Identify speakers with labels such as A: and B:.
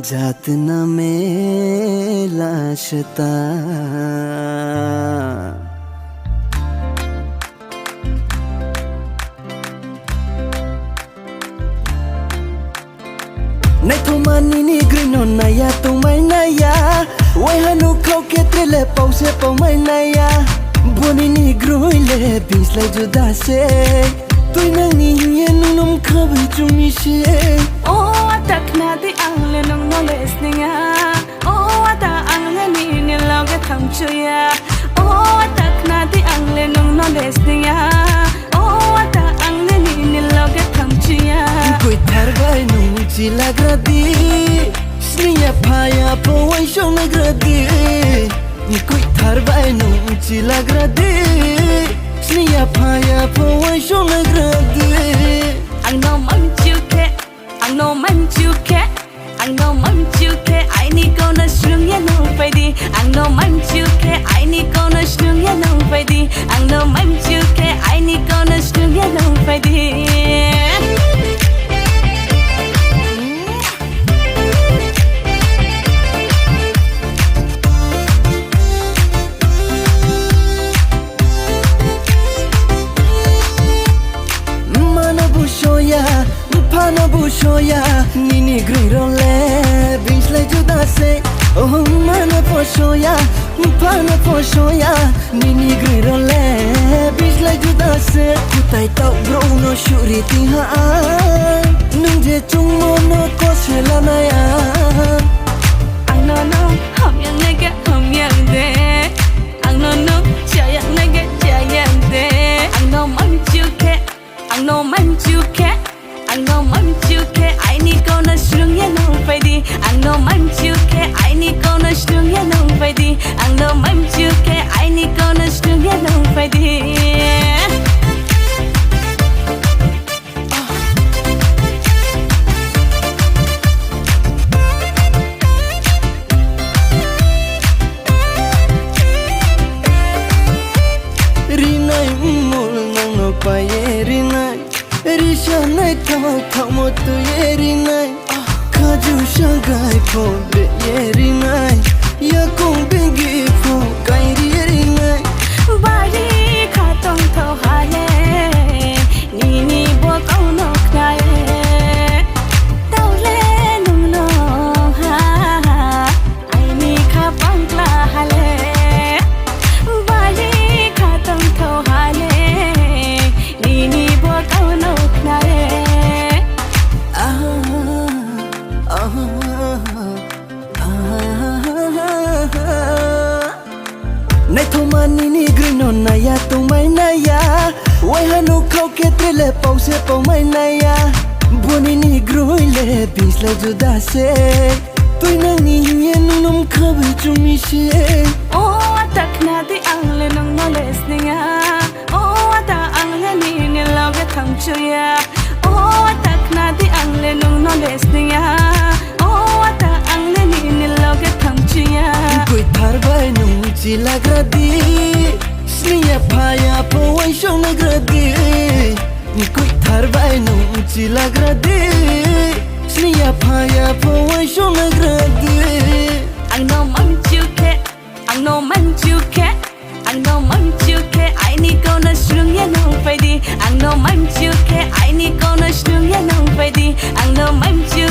A: जात न मेला शता Nay thomani ni grino naya tomai naya Wai hanu khau ke trele pause paumai naya Boni ni gruile bis lai juda se Tui nang ni yen num khabi chumi she
B: Oh atak na di angle nong no listening Oh ata angle ni loge tham chuya Oh atak na di angle nong no listening Oh ata angle ni loge tham chuya
A: Koi thar bai nung chi lagradi Sniya phaya po wai shong nagradi Koi thar bai nung chi lagradi Sniya phaya po wai shong nagradi
B: Ang no man chuke Ang no man chuke Ang no man chuke ai ni ko na shrung ya no pai di Ang no man chuke ai ni ko na shrung ya no pai di Ang no man chuke ai ni ko na shrung ya no pai di
A: Phana bushoya nini griro le bis lai juda se oh mana poshoya phana poshoya nini griro le bis lai juda se kutai tau bro no shuri ti ha nung je chung mo no ko se la na ya
B: Ang no hom yang nage hom yang de Ang no cha yang nage cha yang de Ang no man chuke Ang no man chuke Ang no man chuke ai ni ko na shrung ya no pai di Ang no man chuke ai ni ko na shrung ya no pai di Ang no man chuke ai ni ko na shrung ya no pai di
A: Rinai mul nang no pai rinai Risha nai thau mo tu ye rinai Khaju shagai pho be ye rinai Ya kong bengi pho kai ri rinai
B: Bari kha tong thau ha le Ni bo kau no khai Tau le nung no ha Ai ni kha pang kla ha le Bari kha tong thau ha le Ni bo kau no khai
A: Nay thomani ni grino naya tomai naya Wai hanu khau ke trele pause paumai naya Boni ni gruile bis lai juda se Tui nang ni yen num khabi chumi she
B: Oh atak na di angle nong no listening Oh ata angle ni loge tham chuya Oh atak na di angle nong no listening Oh ata angle ni loge tham chuya
A: Koi thar bai nung chi lagradi Sniya phaya po wai shong nagradi Koi thar bai nung chi lagradi Sniya phaya po wai shong nagradi
B: Ang no man chuke Ang no man chuke Ang no man chuke ai ni ko na shrung ya no pai di Ang no man chuke ai ni ko na shrung ya no pai di Ang no man chuke